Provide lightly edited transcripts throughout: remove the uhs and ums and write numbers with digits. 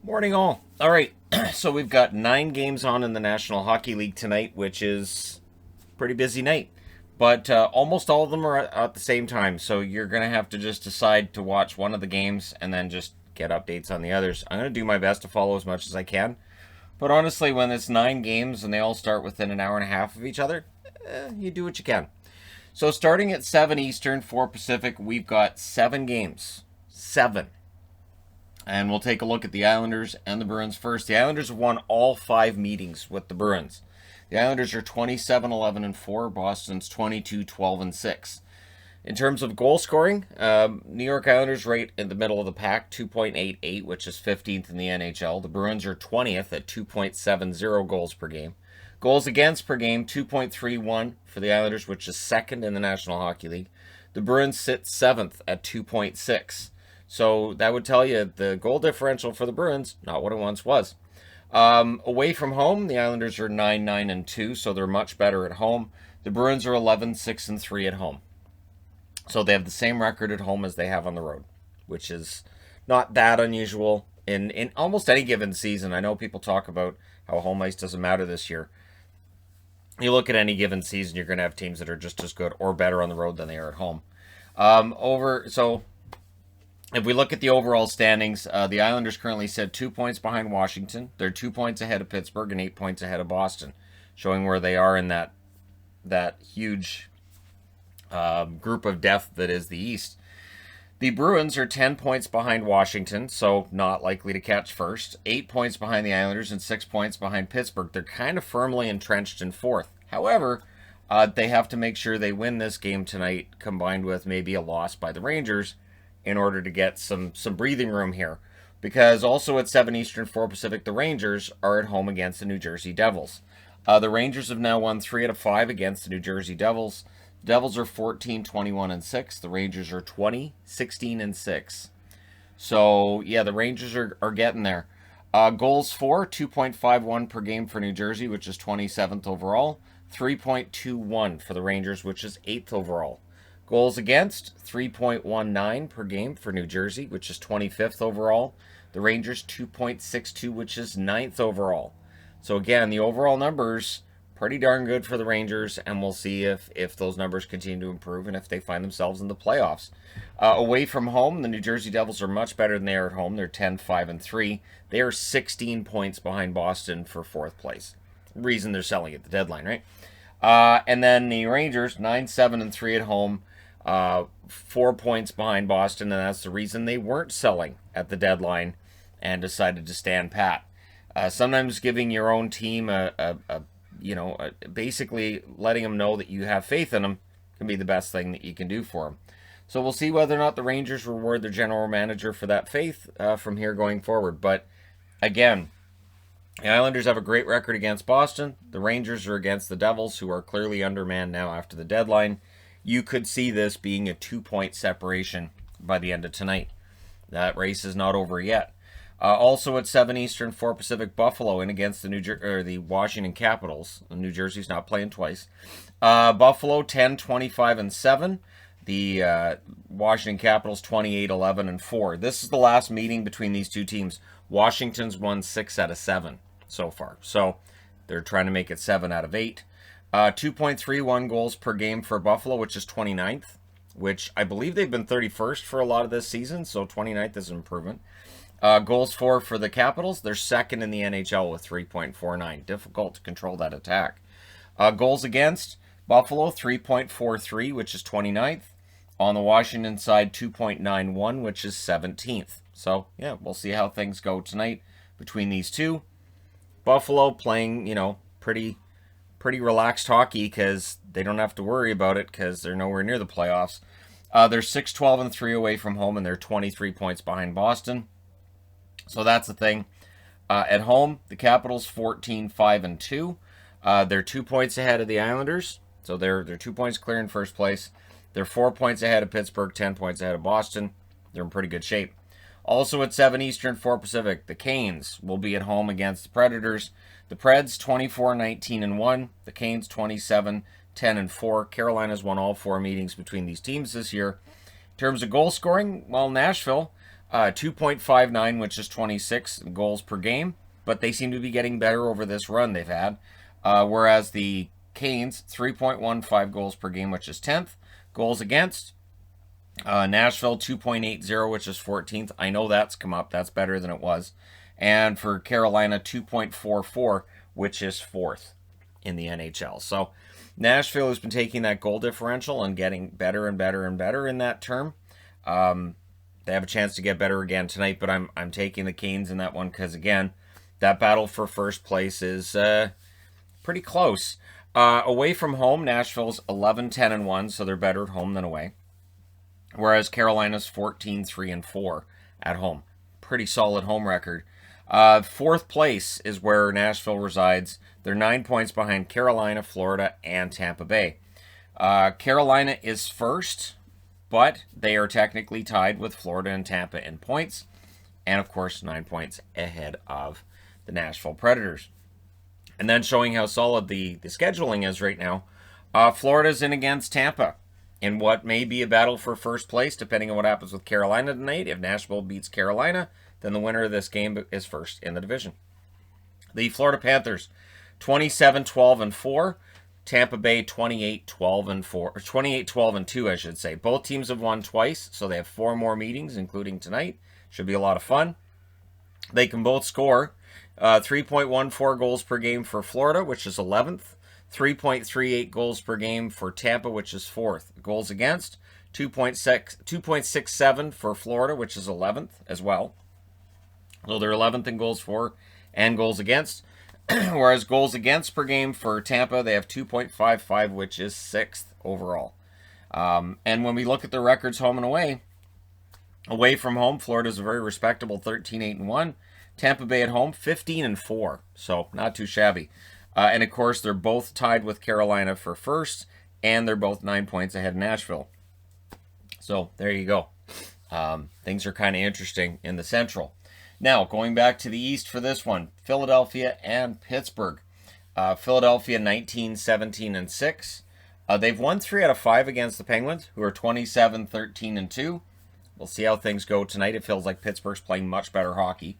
Morning all. All right, so we've got 9 games on in the National Hockey League tonight, which is a pretty busy night. But almost all of them are at the same time, so you're going to have to just decide to watch one of the games and then just get updates on the others. I'm going to do my best to follow as much as I can. But honestly, when it's 9 games and they all start within an hour and a half of each other, you do what you can. So starting at 7 Eastern, 4 Pacific, we've got 7 games. 7. And we'll take a look at the Islanders and the Bruins first. The Islanders have won all 5 meetings with the Bruins. The Islanders are 27-11-4. Boston's 22-12-6. In terms of goal scoring, New York Islanders right in the middle of the pack, 2.88, which is 15th in the NHL. The Bruins are 20th at 2.70 goals per game. Goals against per game, 2.31 for the Islanders, which is second in the National Hockey League. The Bruins sit 7th at 2.6. So that would tell you the goal differential for the Bruins, not what it once was. Away from home, the Islanders are 9-9-2, so they're much better at home. The Bruins are 11-6-3 at home. So they have the same record at home as they have on the road, which is not that unusual in almost any given season. I know people talk about how home ice doesn't matter this year. You look at any given season, you're going to have teams that are just as good or better on the road than they are at home. If we look at the overall standings, the Islanders currently sit 2 points behind Washington. They're 2 points ahead of Pittsburgh and 8 points ahead of Boston, showing where they are in that huge group of death that is the East. The Bruins are 10 points behind Washington, so not likely to catch first. 8 points behind the Islanders and 6 points behind Pittsburgh. They're kind of firmly entrenched in fourth. However, they have to make sure they win this game tonight, combined with maybe a loss by the Rangers, in order to get some breathing room here. Because also at 7 Eastern, 4 Pacific, the Rangers are at home against the New Jersey Devils. The Rangers have now won 3 out of 5 against the New Jersey Devils. The Devils are 14-21-6. The Rangers are 20-16-6. So, yeah, the Rangers are getting there. Goals for, 2.51 per game for New Jersey, which is 27th overall. 3.21 for the Rangers, which is 8th overall. Goals against, 3.19 per game for New Jersey, which is 25th overall. The Rangers, 2.62, which is 9th overall. So again, the overall numbers, pretty darn good for the Rangers, and we'll see if those numbers continue to improve and if they find themselves in the playoffs. Away from home, the New Jersey Devils are much better than they are at home. They're 10-5-3. They are 16 points behind Boston for 4th place. Reason they're selling at the deadline, right? And then the Rangers, 9-7-3 at home. 4 points behind Boston, and that's the reason they weren't selling at the deadline and decided to stand pat. Sometimes giving your own team basically letting them know that you have faith in them can be the best thing that you can do for them. So we'll see whether or not the Rangers reward their general manager for that faith from here going forward. But again, the Islanders have a great record against Boston. The Rangers are against the Devils, who are clearly undermanned now after the deadline. You could see this being a 2-point separation by the end of tonight. That race is not over yet. Also at 7 Eastern, 4 Pacific, Buffalo in against the Washington Capitals. New Jersey's not playing twice. Buffalo 10-25-7. The Washington Capitals 28-11-4. This is the last meeting between these two teams. Washington's won 6 out of 7 so far. So they're trying to make it 7 out of 8. 2.31 goals per game for Buffalo, which is 29th, which I believe they've been 31st for a lot of this season, so 29th is an improvement. Goals for the Capitals, they're second in the NHL with 3.49. Difficult to control that attack. Goals against, Buffalo 3.43, which is 29th. On the Washington side, 2.91, which is 17th. So, yeah, we'll see how things go tonight between these two. Buffalo playing, pretty relaxed hockey because they don't have to worry about it because they're nowhere near the playoffs. They're 6-12-3 away from home, and they're 23 points behind Boston. So that's the thing. At home, the Capitals 14-5-2. They're 2 points ahead of the Islanders, so they're 2 points clear in first place. They're 4 points ahead of Pittsburgh, 10 points ahead of Boston. They're in pretty good shape. Also at 7 Eastern, 4 Pacific, the Canes will be at home against the Predators. The Preds 24-19-1. The Canes 27-10-4. Carolina's won all 4 meetings between these teams this year. In terms of goal scoring, well, Nashville 2.59, which is 26 goals per game, but they seem to be getting better over this run they've had. Whereas the Canes, 3.15 goals per game, which is 10th. Goals against, Nashville, 2.80, which is 14th. I know that's come up. That's better than it was. And for Carolina, 2.44, which is 4th in the NHL. So Nashville has been taking that goal differential and getting better and better and better in that term. They have a chance to get better again tonight, but I'm taking the Canes in that one because, again, that battle for first place is pretty close. Away from home, Nashville's 11-10-1, so they're better at home than away. Whereas Carolina's 14-3-4 at home. Pretty solid home record. 4th place is where Nashville resides. They're 9 points behind Carolina, Florida, and Tampa Bay. Carolina is first, but they are technically tied with Florida and Tampa in points. And, of course, 9 points ahead of the Nashville Predators. And then showing how solid the scheduling is right now, Florida's in against Tampa in what may be a battle for first place, depending on what happens with Carolina tonight. If Nashville beats Carolina, then the winner of this game is first in the division. The Florida Panthers, 27-12-4. Tampa Bay, 28-12-4, or 28-12-2, I should say. Both teams have won twice, so they have 4 more meetings, including tonight. Should be a lot of fun. They can both score 3.14 goals per game for Florida, which is 11th. 3.38 goals per game for Tampa, which is 4th. Goals against, 2.67 for Florida, which is 11th as well. So they're 11th in goals for and goals against. Whereas goals against per game for Tampa, they have 2.55, which is 6th overall. And when we look at the records home and away from home, Florida's a very respectable 13-8-1. Tampa Bay at home, 15-4. So not too shabby. And of course, they're both tied with Carolina for first, and they're both 9 points ahead of Nashville. So there you go. Things are kind of interesting in the Central. Now, going back to the East for this one, Philadelphia and Pittsburgh. Philadelphia 19-17-6. They've won 3 out of 5 against the Penguins, who are 27-13-2. We'll see how things go tonight. It feels like Pittsburgh's playing much better hockey.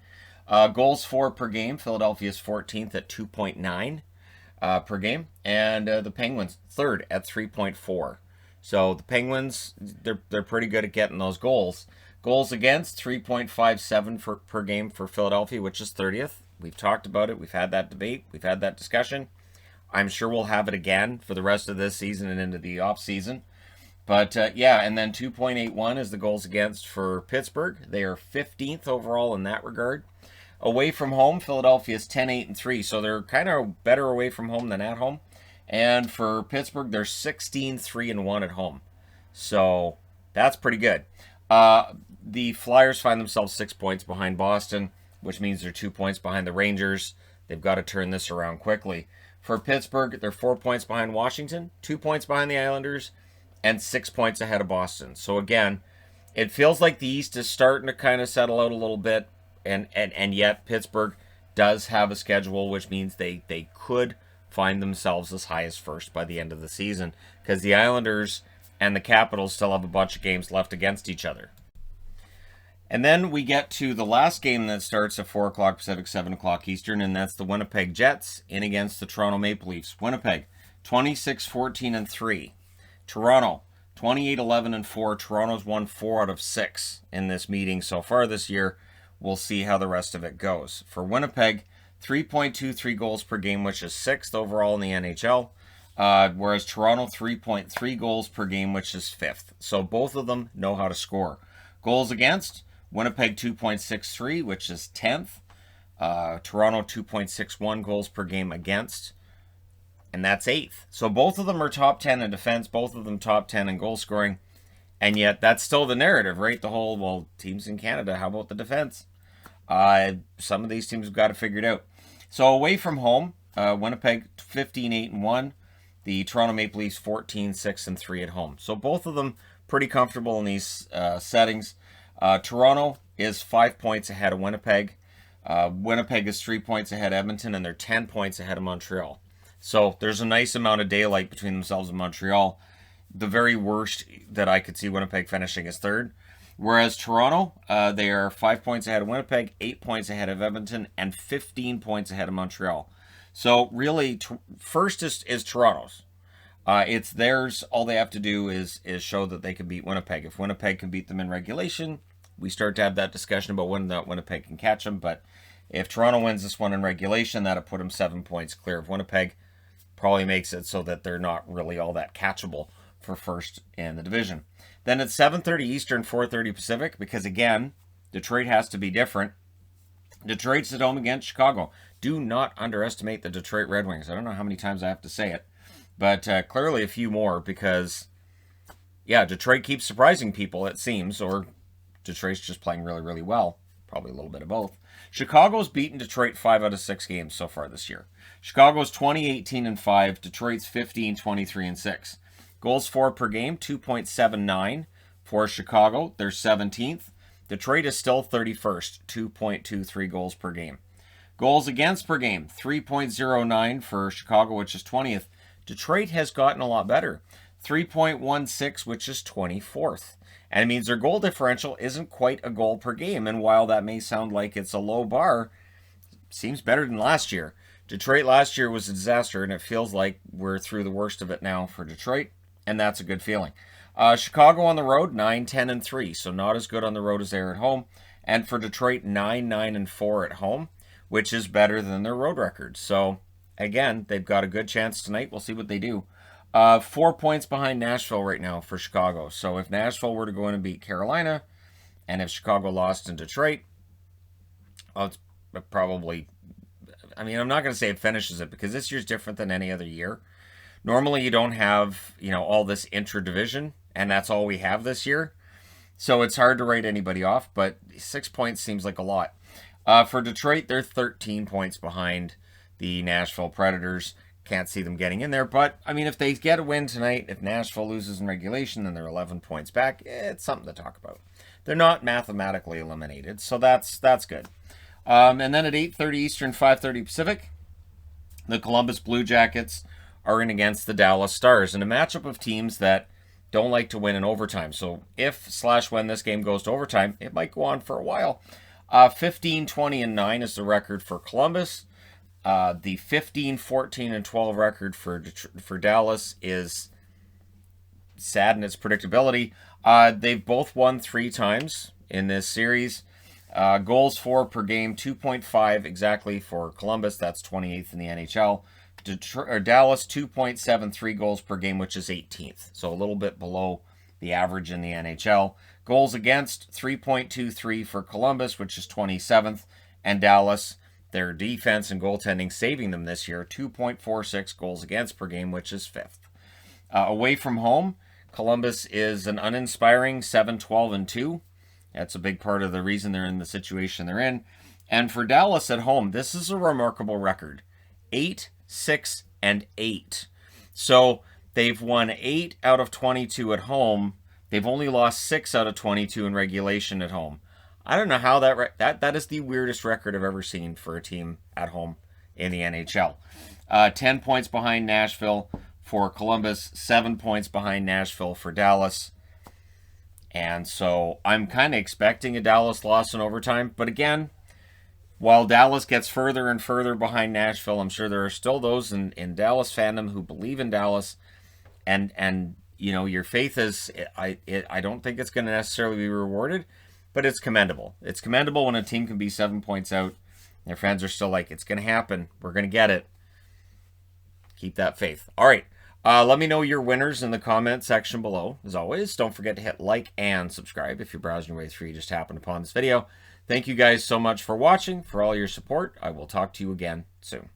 Goals for per game, Philadelphia's 14th at 2.9 per game, and the Penguins 3rd at 3.4. So the Penguins, they're pretty good at getting those goals. Goals against, 3.57 per game for Philadelphia, which is 30th. We've talked about it. We've had that debate. We've had that discussion. I'm sure we'll have it again for the rest of this season and into the off season. But, yeah, and then 2.81 is the goals against for Pittsburgh. They are 15th overall in that regard. Away from home, Philadelphia is 10-8-3, so they're kind of better away from home than at home. And for Pittsburgh, they're 16-3-1 at home. So that's pretty good. The Flyers find themselves 6 points behind Boston, which means they're 2 points behind the Rangers. They've got to turn this around quickly. For Pittsburgh, they're 4 points behind Washington, 2 points behind the Islanders, and 6 points ahead of Boston. So again, it feels like the East is starting to kind of settle out a little bit, and yet Pittsburgh does have a schedule, which means they could find themselves as high as first by the end of the season, because the Islanders and the Capitals still have a bunch of games left against each other. And then we get to the last game that starts at 4 o'clock Pacific, 7 o'clock Eastern, and that's the Winnipeg Jets in against the Toronto Maple Leafs. Winnipeg, 26-14-3. Toronto, 28-11-4. Toronto's won 4 out of 6 in this meeting so far this year. We'll see how the rest of it goes. For Winnipeg, 3.23 goals per game, which is 6th overall in the NHL. Whereas Toronto, 3.3 goals per game, which is 5th. So both of them know how to score. Goals against, Winnipeg 2.63, which is 10th. Toronto 2.61 goals per game against, and that's 8th. So both of them are top 10 in defense, both of them top 10 in goal scoring, and yet that's still the narrative, right? The whole, well, teams in Canada, how about the defense? Some of these teams have got to figure it out. So away from home, Winnipeg 15-8-1. The Toronto Maple Leafs 14-6-3 at home. So both of them pretty comfortable in these settings. Toronto is 5 points ahead of Winnipeg. Winnipeg is 3 points ahead of Edmonton, and they're 10 points ahead of Montreal. So there's a nice amount of daylight between themselves and Montreal. The very worst that I could see Winnipeg finishing is 3rd. Whereas Toronto, they are 5 points ahead of Winnipeg, 8 points ahead of Edmonton, and 15 points ahead of Montreal. So really, first is Toronto's. It's theirs. All they have to do is show that they can beat Winnipeg. If Winnipeg can beat them in regulation, we start to have that discussion about when that Winnipeg can catch them. But if Toronto wins this one in regulation, that'll put them 7 points clear of Winnipeg. Probably makes it so that they're not really all that catchable for first in the division. Then it's 7:30 Eastern, 4:30 Pacific, because again, Detroit has to be different. Detroit's at home against Chicago. Do not underestimate the Detroit Red Wings. I don't know how many times I have to say it, but clearly a few more, because, yeah, Detroit keeps surprising people, it seems, or Detroit's just playing really, really well. Probably a little bit of both. Chicago's beaten Detroit 5 out of 6 games so far this year. Chicago's 20-18-5. Detroit's 15-23-6. Goals for per game, 2.79 for Chicago. They're 17th. Detroit is still 31st, 2.23 goals per game. Goals against per game, 3.09 for Chicago, which is 20th. Detroit has gotten a lot better, 3.16, which is 24th. And it means their goal differential isn't quite a goal per game. And while that may sound like it's a low bar, it seems better than last year. Detroit last year was a disaster, and it feels like we're through the worst of it now for Detroit, and that's a good feeling. Chicago on the road, 9-10-3, so not as good on the road as they are at home. And for Detroit, 9-9-4 at home, which is better than their road record. So, again, they've got a good chance tonight. We'll see what they do. 4 points behind Nashville right now for Chicago. So if Nashville were to go in and beat Carolina, and if Chicago lost in Detroit, well, it's probably... I mean, I'm not going to say it finishes it, because this year's different than any other year. Normally, you don't have, all this intra-division, and that's all we have this year. So it's hard to write anybody off, but 6 points seems like a lot. For Detroit, they're 13 points behind the Nashville Predators. Can't see them getting in there, but, I mean, if they get a win tonight, if Nashville loses in regulation, then they're 11 points back. It's something to talk about. They're not mathematically eliminated, so that's good. And then at 8:30 Eastern, 5:30 Pacific, the Columbus Blue Jackets are in against the Dallas Stars in a matchup of teams that don't like to win in overtime. So if/when this game goes to overtime, it might go on for a while. 15-20-9 is the record for Columbus. The 15-14-12 record for Dallas is sad in its predictability. They've both won 3 times in this series. Goals for per game, 2.5 exactly for Columbus. That's 28th in the NHL. Dallas, 2.73 goals per game, which is 18th. So a little bit below the average in the NHL. Goals against, 3.23 for Columbus, which is 27th. And Dallas, their defense and goaltending saving them this year, 2.46 goals against per game, which is 5th. Away from home, Columbus is an uninspiring 7-12-2. That's a big part of the reason they're in the situation they're in. And for Dallas at home, this is a remarkable record. 8-6-8. So they've won 8 out of 22 at home. They've only lost 6 out of 22 in regulation at home. I don't know how that is the weirdest record I've ever seen for a team at home in the NHL. 10 points behind Nashville for Columbus, 7 points behind Nashville for Dallas. And so I'm kind of expecting a Dallas loss in overtime. But again, while Dallas gets further and further behind Nashville, I'm sure there are still those in Dallas fandom who believe in Dallas. And your faith is, I don't think it's going to necessarily be rewarded, but it's commendable. It's commendable when a team can be 7 points out. Their fans are still like, it's going to happen. We're going to get it. Keep that faith. All right. Let me know your winners in the comment section below. As always, don't forget to hit like and subscribe if you're browsing your way through. You just happened upon this video. Thank you guys so much for watching, for all your support. I will talk to you again soon.